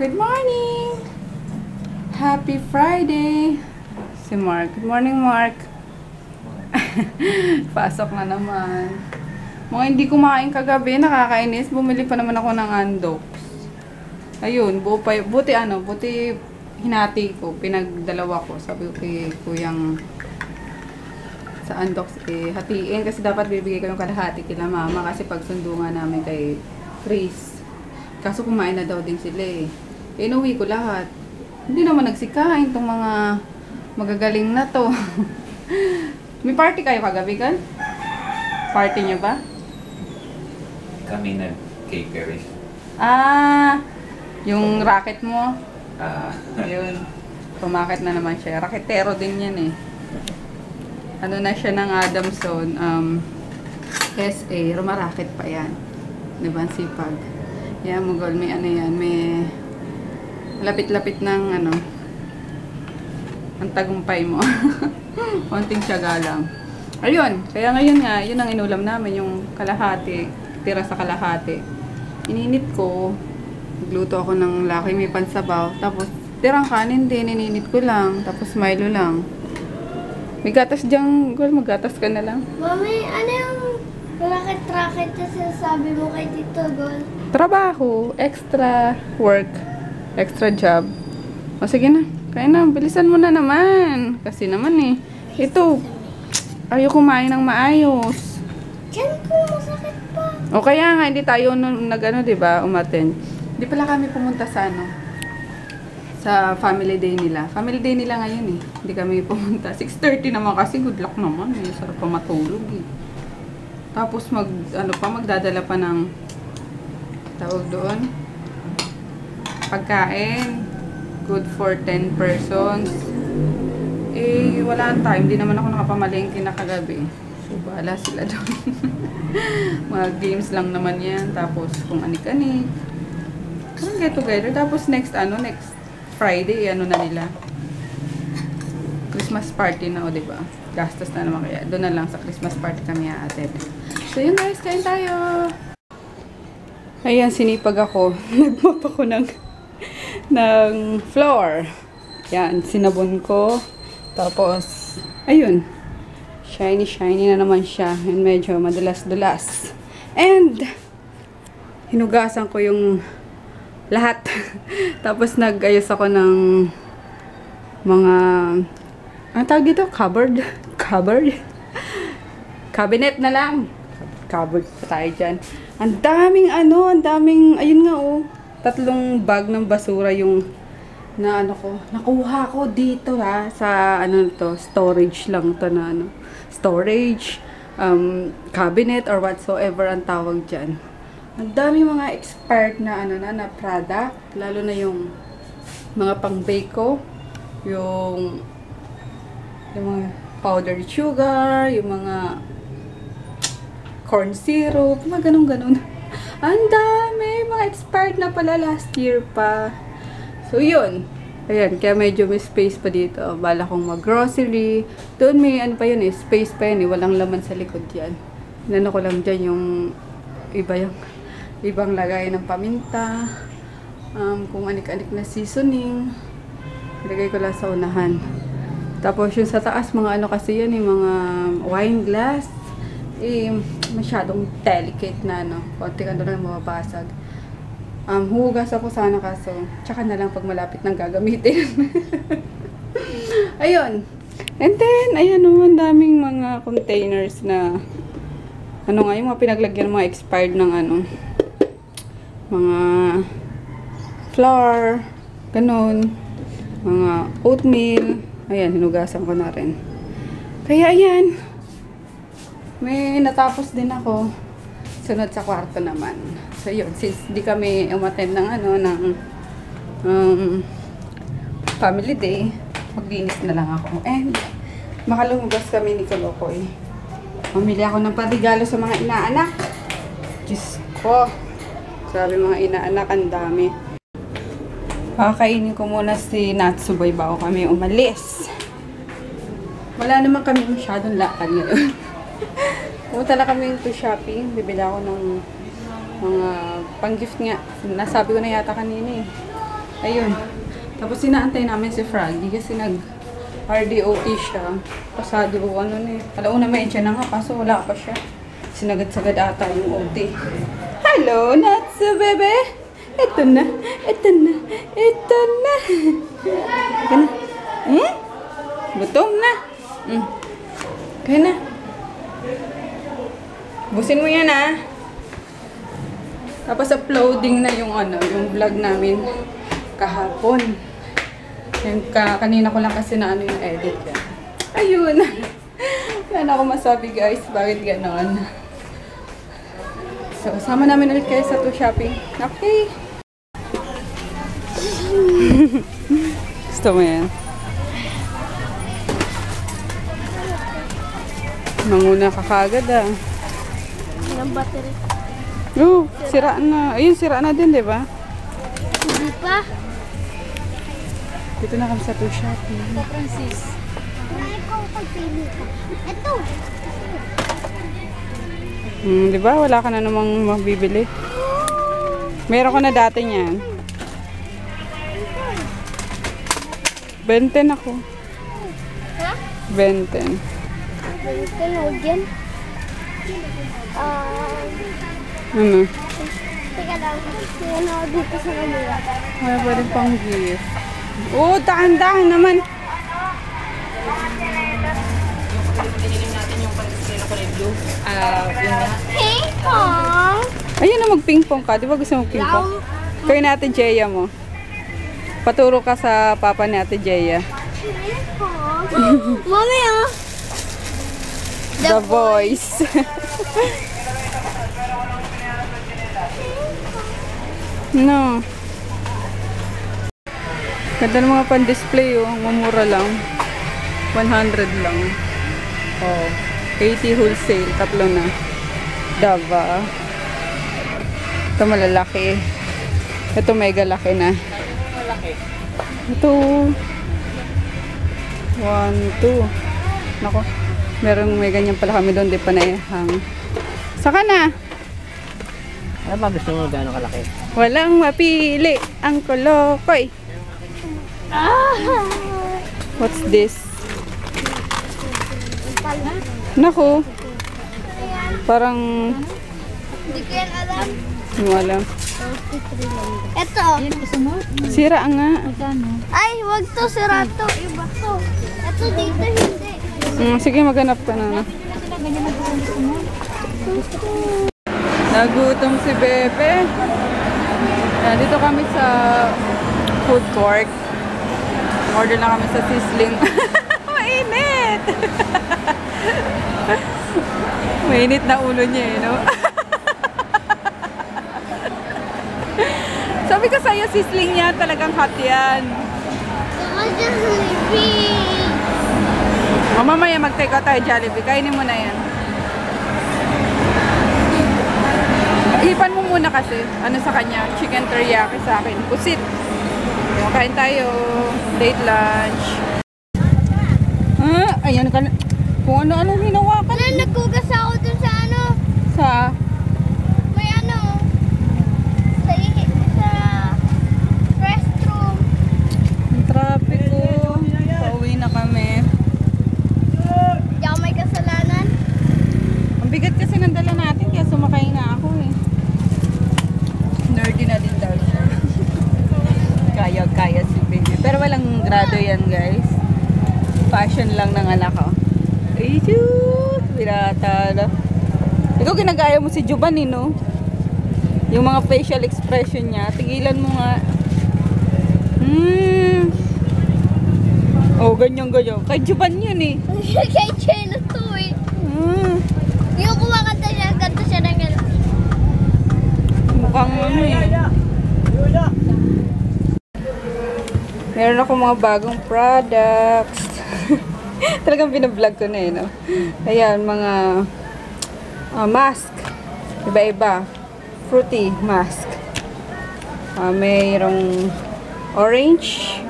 Good morning! Happy Friday! Si Mark. Good morning, Mark. Pasok na naman. Mga hindi kumain kagabi, nakakainis. Bumili pa naman ako ng Andox. Ayun, buti hinati ko, pinagdalawa ko. Sabi ko kay kuyang sa Andox, hatiin kasi dapat bibigay ko yung kalahati kila mama kasi pagsundo nga namin kay Chris. Kaso kumain na daw din sila inuwi ko lahat. Hindi naman nagsikain tong mga magagaling na to. May party kayo kagabi kan? Party nyo ba? Kami nag-cakery. Yung racket mo? Yun. Pumakit na naman siya. Raketero din yan Ano na siya ng Adamson, SA, rumaraket pa yan. Diba? Sipag. Yan, Mugol, may ano yan, may lapit-lapit ng ang tagumpay mo. Konting tiyaga lang. Ayun, kaya ngayon nga, yun ang inulam namin, yung kalahati, tira sa kalahati. Ininit ko, nagluto ako ng laki, may pansabaw, tapos tirang kanin din, ininit ko lang, tapos Milo lang. May gatas dyan, Gol, maggatas ka na lang. Mami, ano yung racket-racket na sinasabi mo kay Tito Gol? Trabaho, extra work, extra job. O sige na, kaya na, bilisan mo na naman. Kasi naman ito, ayaw kumain ng maayos. Diyan ko, masakit pa. O kaya nga, hindi tayo diba, umattend. Hindi pala kami pumunta sa sa family day nila. Family day nila ngayon Hindi kami pumunta. 6:30 naman kasi, good luck naman sarap pa matulog Tapos magdadala pa ng tawag doon pagkain. Good for 10 persons. Wala ang time. Hindi naman ako nakapamalengke na kagabi. So, bahala sila doon. Mga games lang naman yan. Tapos, kung anik-anik. Get together. Tapos, next Friday, na nila. Christmas party na, diba? Gastos na naman kaya. Doon na lang sa Christmas party kami aatid. So, yun guys. Kain tayo. Ayan, sinipag ako. Nagmop ako ng floor. Yan, sinabon ko. Tapos, ayun. Shiny na naman siya. And medyo madulas-dulas. And, hinugasan ko yung lahat. Tapos, nag-ayos ako ng mga, ang tawag dito? Cupboard? Cabinet na lang. Cupboard pa tayo dyan. Ang daming, ayun nga 3 bag ng basura yung nakuha ko dito sa storage lang to storage, cabinet or whatsoever ang tawag dyan. Ang daming mga expired na na product, lalo na yung mga pang-bake ko, yung mga powdered sugar, yung mga corn syrup, mga ganun. Ang dami, mga expired na pala last year pa. So, yun. Ayan, kaya medyo may space pa dito. Bala kong mag-grocery. Doon may space pa yan Walang laman sa likod yan. Inano ko lang dyan yung ibang lagay ng paminta. Kung anik-anik na seasoning. Lagay ko lang sa unahan. Tapos yung sa taas, mga kasi yan mga wine glass. Masyadong delicate na konti lang mababasag. Hugas ako sana kaso tsaka na lang pag malapit ng gagamitin. Ayun. And then ayan naman daming mga containers na yung mga pinaglagyan ng mga expired ng mga flour, ganun, mga oatmeal. Ayan, hinugasan ko na rin. Kaya ayan, may natapos din ako. Sunod sa kwarto naman. So yun, since di kami umattend ng family day, maglinis na lang ako. And makalumugas kami ni Kolokoy. Mamili ako ng parigalo sa mga inaanak. Diyos ko. Sabi mga inaanak, ang dami. Kakainin ko muna si Natsuboy bago kami umalis. Wala naman kami masyadong lakad ngayon. Pumunta na kami to shopping. Bibili ako ng mga pang-gift nga. Nasabi ko na yata kanina Ayun. Tapos inaantay namin si Froggy kasi nag-RDOT siya. Pasado ano na eh. Alauna medya na nga kaso wala pa siya. Sinagad-sagad ata yung OT. Hello, Natsu, bebe! Ito na. Ito na. Ito na. Ito na. Gutom na. Kaya na. Busin mo yan ah. Tapos uploading na yung yung vlog namin kahapon. Yung kanina ko lang kasi yung edit ka. Ayun. Wala na ako masabi guys. Bakit ganon? So, sama namin ulit kayo sa shopping. Okay. Gusto mo yan? Manguna ka kagad ah. Ilang battery? Oh, sira na. Ayun, sira na din, di ba? Hindi pa. Dito na kami sa shopping. Ito, Francis. Ikaw pagpili ka. Ito. Di ba? Wala ka na namang mabibili. Meron ka na dati niyan. 20 ako. Ha? 20. Ito na, again. Ano? Teka lang. Yan ako dito sa kanila. Wala pa rin pang gift. Oh, dahan-dahan naman. Ping pong! Ayun na, mag-ping-pong ka. Di ba gusto mag-ping-pong? Kaya natin Jeya mo. Paturo ka sa papa ni Ate Jeya. Ping pong! Mami ah! The Voice. No. Ganda ng mga pan-display oh. Mamura lang. 100 lang. Oh. 80 wholesale. Tatlo na. Dava. Ito malalaki. Ito mega laki na. Ito. 1, 2. Nako. Merong may ganyan pala kami doon. Di pa naihang. Saka na. Ano ba gusto mo gano'ng kalaki? Walang mapili ang kolokoy. What's this? Naku. Parang Hindi ko yan alam. hindi mo alam. Ito. Sira nga. Ay, wag to, sira to. Iba to. Ito dito, hindi. Sige, maghanap ka na. Nagutom si Bebe. Dito kami sa food court. Order na kami sa sizzling. Mainit! Mainit na ulo niya eh, no? Sabi ko sa'yo, sizzling niya talagang hot yan. Saka Jollibee. Mamaya mag-take out tayo Jollibee. Kainin mo na yan. Ipan mo muna kasi. Ano sa kanya? Chicken teriyaki sa akin. Pusit. Kain tayo. Late lunch. Ayan ka na. Kung ano-anong hinawakan. Wala, nagkugas ako dun sa ano. Sa? May ano. Sa restroom. Ang traffic ko. Pauwi na kami. Hindi ako may kasalanan. Ang bigat kasi ng dala natin kaya sumakay na ako eh. Nerdy na din daw siya. Kaya si baby. Pero walang grado yan guys. Fashion lang ng anak ko. Ay, shoot! Pirata na. Ikaw ginagaya mo si Juban eh, no? Yung mga facial expression niya. Tigilan mo nga. Oh, ganyan-ganyan. Kay Juban yun eh. Kay Chelo to eh. Yung kumakanta siya, kanta siya ng gano'n. Mukhang ano eh. Meron ako mga bagong products. Talagang binablog ko na eh, no? Ayan, mga mask. Iba-iba. Fruity mask. Mayroong orange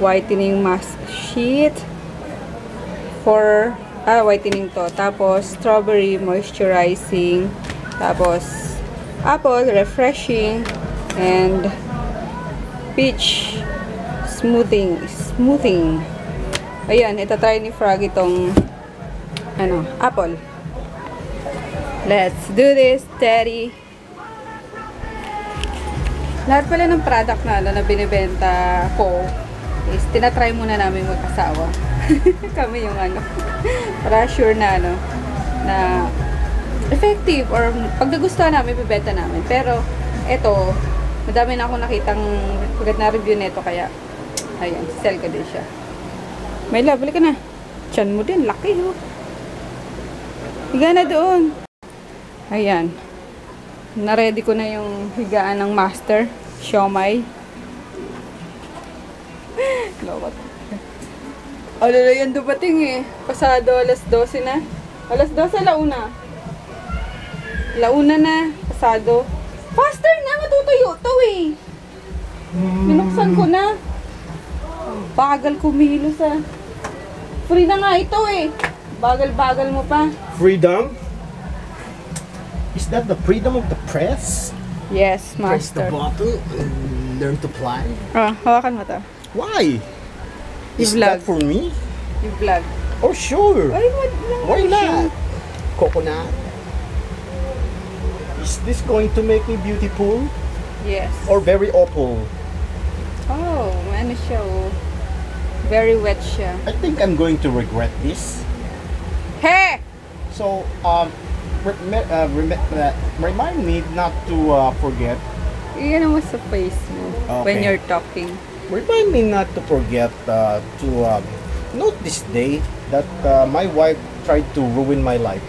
whitening mask sheet for whitening to. Tapos strawberry moisturizing. Tapos apple refreshing and Peach smoothing. Ayan, ito try ni Frog itong apple. Let's do this, Teddy. Lahat pala ng product na binibenta ko is tinatry muna namin mag-asawa. Kami yung para sure na na effective or pag nagustuhan namin, bibenta namin. Pero ito, madami na akong nakitang pagkat na-review nito kaya ayan, sell ko din siya. Mayla, balik ka na. Tiyan mo din, laki ho. Higa na doon. Ayan. Na-ready ko na yung higaan ng master. Siomay. Lawat. Alala yan dumating eh. Pasado alas 12 na. Alas 12, launa. Launa na. Pasado. Faster na, matutuyo to eh. Binuksan ko na. Ang bagal kumilos ah. Free na nga ito eh. Bagal-bagal mo pa. Freedom? Is that the freedom of the press? Yes, Press the master. button and learn to fly? Hawakan mo to. Why? Is vlog. that for me? Yung vlog. Oh, sure. Ay, Why not? Coconut? Is this going to make me beautiful Yes. or very awful? Oh, ano siya oh. Very wet siya. I think I'm going to regret this. Hey! So, remind me not to forget. Iyan mo sa face mo when Okay. you're talking. Remind me not to forget to note this day that my wife tried to ruin my life.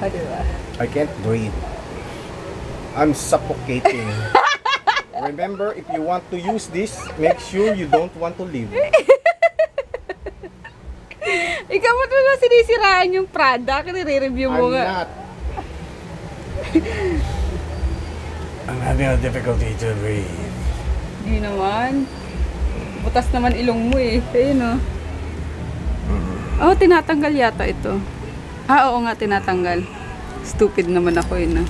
Diba? I can't breathe. I'm suffocating. Remember, if you want to use this, make sure you don't want to leave. Ikaw mo na sinisiraan yung product, nire-review mo I'm nga. not. I'm having a difficulty to breathe. Hindi naman. Butas naman ilong mo eh. Ayun oh. Oh, tinatanggal yata ito. Oo nga, tinatanggal. Stupid naman ako yun ah.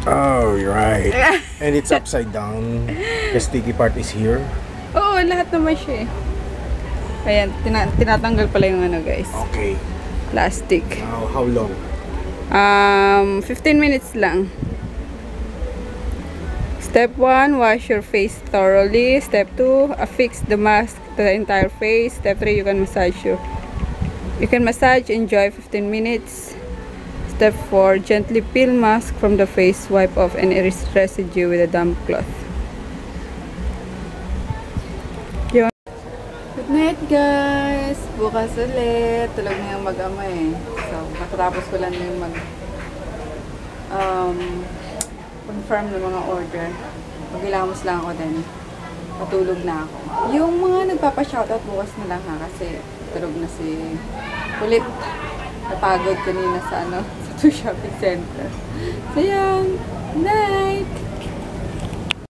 Oh, you're right. And it's upside down. The sticky part is here. Oo, lahat naman siya eh. Ayan, tinatanggal pala yung guys. Okay. Plastic. Now, how long? 15 minutes lang. Step 1, wash your face thoroughly. Step 2, affix the mask to the entire face. Step 3, you can massage enjoy 15 minutes. Step 4, gently peel mask from the face. Wipe off any residue with a damp cloth. Yun. Good night guys! Bukas ulit. Tulog na yung mag-ama eh. So, matapos ko lang yung confirm ng mga order. Magilamos lang ako din. Patulog na ako. Yung mga nagpapa-shoutout bukas na lang ha, kasi tulog na si Kulit. Napagod kanina sa sa shopping center. So yan. Night!